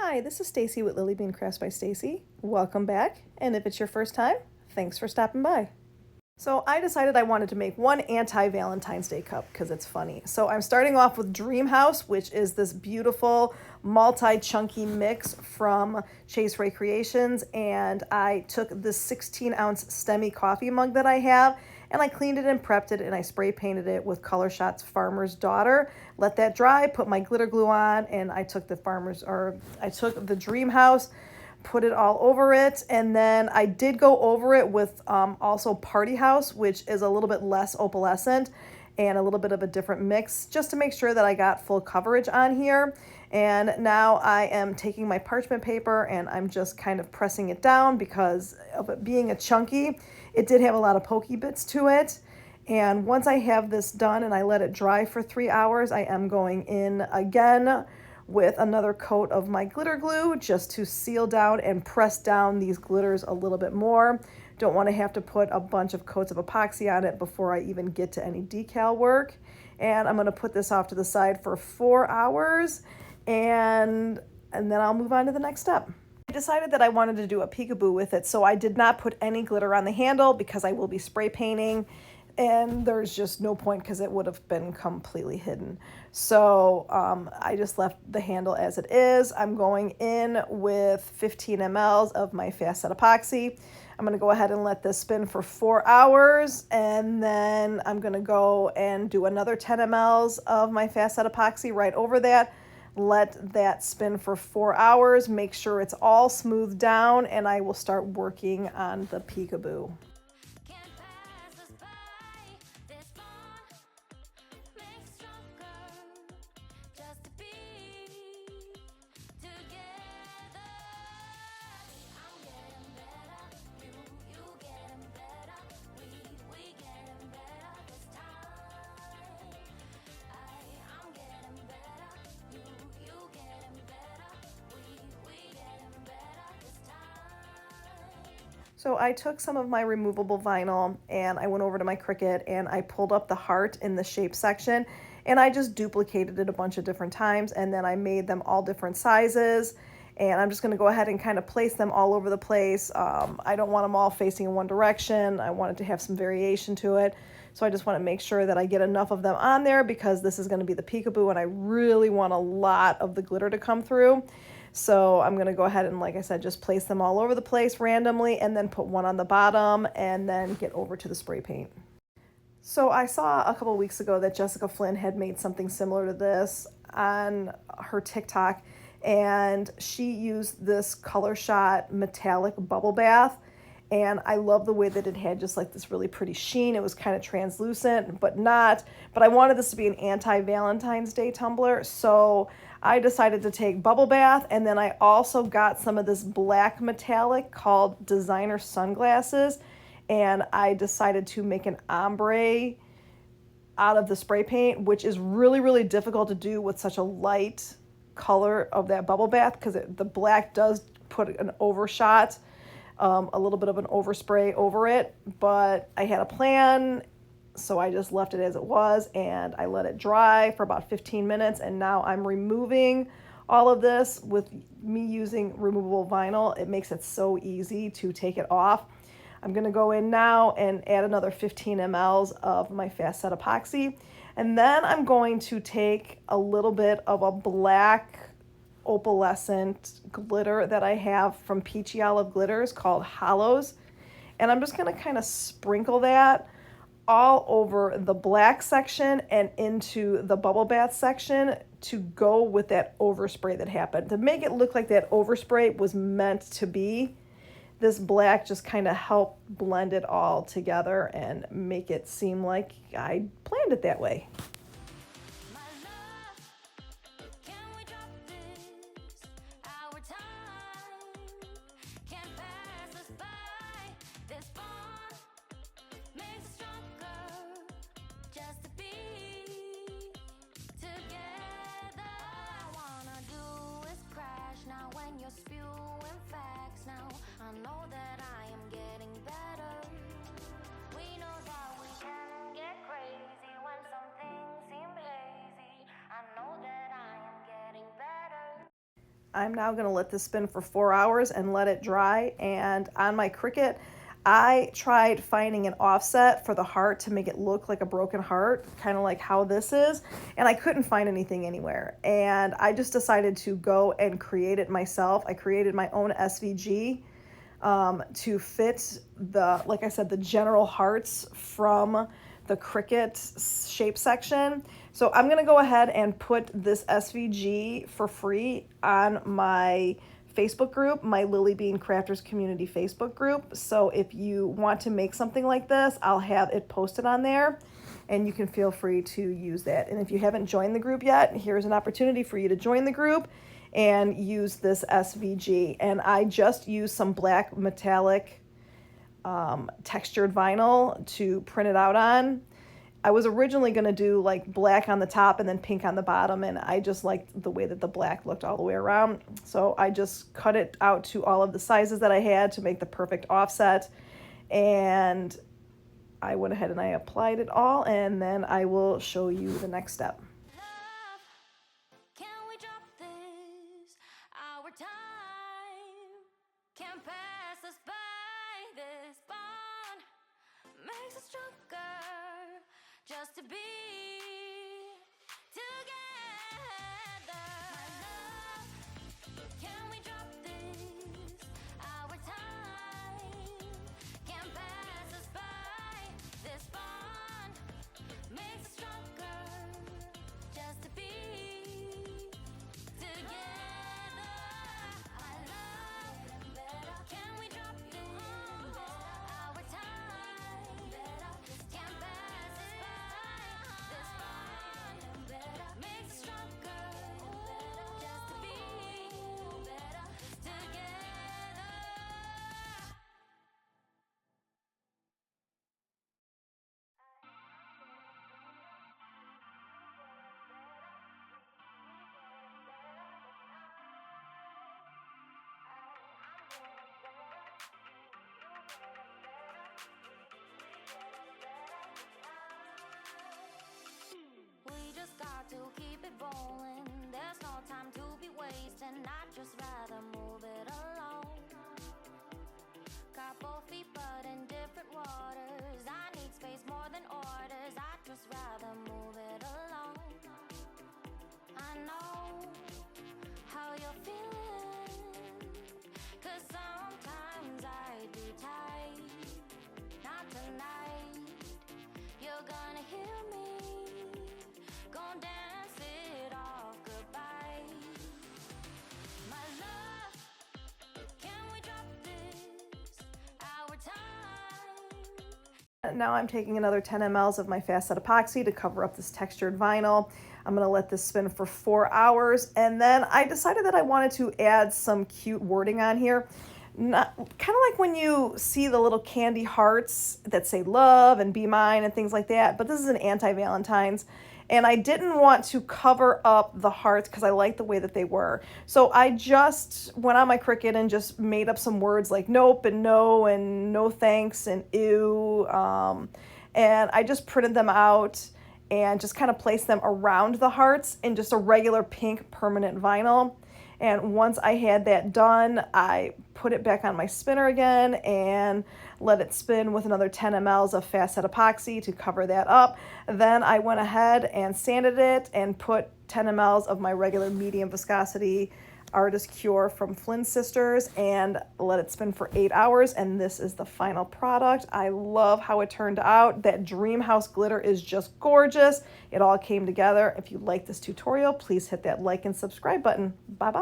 Hi, this is Stacy with Lily Bean Crafts by Stacy. Welcome back, and if it's your first time, thanks for stopping by. So I decided I wanted to make one anti-Valentine's Day cup because it's funny. So I'm starting off with Dream House, which is this beautiful multi-chunky mix from Rae Creations, and I took this 16-ounce stemmy coffee mug that I have, and I cleaned it and prepped it, and I spray painted it with Colorshot's Farmer's Daughter. Let that dry, put my glitter glue on, and I took the Dream House, put it all over it, and then I did go over it with also Party House, which is a little bit less opalescent and a little bit of a different mix, just to make sure that I got full coverage on here. And now I am taking my parchment paper and I'm just kind of pressing it down because of it being a chunky. It did have a lot of pokey bits to it. And once I have this done and I let it dry for 3 hours, I am going in again with another coat of my glitter glue just to seal down and press down these glitters a little bit more. Don't want to have to put a bunch of coats of epoxy on it before I even get to any decal work. And I'm going to put this off to the side for 4 hours and then I'll move on to the next step. I decided that I wanted to do a peekaboo with it, so I did not put any glitter on the handle because I will be spray painting, and there's just no point because it would have been completely hidden. So I just left the handle as it is. I'm going in with 15 mLs of my fast set epoxy. I'm going to go ahead and let this spin for 4 hours, and then I'm going to go and do another 10 mLs of my fast set epoxy right over that. Let that spin for 4 hours, make sure it's all smoothed down, and I will start working on the peekaboo. So I took some of my removable vinyl and I went over to my Cricut and I pulled up the heart in the shape section and I just duplicated it a bunch of different times, and then I made them all different sizes, and I'm just going to go ahead and kind of place them all over the place. I don't want them all facing in one direction. I want it to have some variation to it. So I just want to make sure that I get enough of them on there because this is going to be the peekaboo and I really want a lot of the glitter to come through. So I'm going to go ahead and, like I said, just place them all over the place randomly and then put one on the bottom and then get over to the spray paint. So I saw a couple weeks ago that Jessica Flynn had made something similar to this on her TikTok, and she used this Colorshot metallic bubble bath. And I love the way that it had just like this really pretty sheen. It was kind of translucent, but I wanted this to be an anti-Valentine's Day tumbler. So I decided to take bubble bath, and then I also got some of this black metallic called designer sunglasses. And I decided to make an ombre out of the spray paint, which is really, really difficult to do with such a light color of that bubble bath because the black does put an overshot, a little bit of an overspray over it, but I had a plan, so I just left it as it was and I let it dry for about 15 minutes, and now I'm removing all of this with me using removable vinyl. It makes it so easy to take it off. I'm going to go in now and add another 15 mLs of my fast set epoxy, and then I'm going to take a little bit of a black opalescent glitter that I have from Peachy Olive Glitters called Hallows, and I'm just going to kind of sprinkle that all over the black section and into the bubble bath section to go with that overspray that happened, to make it look like that overspray was meant to be. This black just kind of helped blend it all together and make it seem like I planned it that way. I know that I am getting better. We know that we can get crazy when something I'm now gonna let this spin for 4 hours and let it dry. And on my Cricut, I tried finding an offset for the heart to make it look like a broken heart, kind of like how this is, and I couldn't find anything anywhere. And I just decided to go and create it myself. I created my own SVG to fit the, like I said, the general hearts from the Cricut shape section. So I'm gonna go ahead and put this SVG for free on my Facebook group, my Lily Bean Crafters Community Facebook group. So if you want to make something like this, I'll have it posted on there and you can feel free to use that. And if you haven't joined the group yet, here's an opportunity for you to join the group and use this SVG. And I just used some black metallic textured vinyl to print it out on. I was originally going to do like black on the top and then pink on the bottom, and I just liked the way that the black looked all the way around. So I just cut it out to all of the sizes that I had to make the perfect offset, and I went ahead and I applied it all, and then I will show you the next step. Love, can we drop this? Our time can't pass us by. This bond makes us stronger just to be together. My love, can we drop this? Our time can't pass us by. This bond makes us stronger just to be together. I love, can we drop this? Our time can't pass us by. This bond makes us stronger just to be together. We just got to keep it rolling. There's no time to be wasting. I'd just rather move it along. Got both feet but in different waters. I need space more than orders. I'd just rather move it along. I know how you're feeling, 'cause sometimes I do tight. Not tonight. You're gonna hear me. Gon' dance it off goodbye. My love, can we drop this? Our time. Now I'm taking another 10 mLs of my fast set epoxy to cover up this textured vinyl. I'm gonna let this spin for 4 hours, and then I decided that I wanted to add some cute wording on here. Not kind of like when you see the little candy hearts that say love and be mine and things like that, but this is an anti-Valentine's, and I didn't want to cover up the hearts because I like the way that they were. So I just went on my Cricut and just made up some words like nope and no thanks and ew, and I just printed them out and just kind of placed them around the hearts in just a regular pink permanent vinyl. And once I had that done, I put it back on my spinner again and let it spin with another 10 mLs of fast set epoxy to cover that up. Then I went ahead and sanded it and put 10 mLs of my regular medium viscosity Artist Cure from Flynn Sisters and let it spin for 8 hours, and this is the final product. I love how it turned out. That Dream House glitter is just gorgeous. It all came together. If you like this tutorial, please hit that like and subscribe button. Bye bye.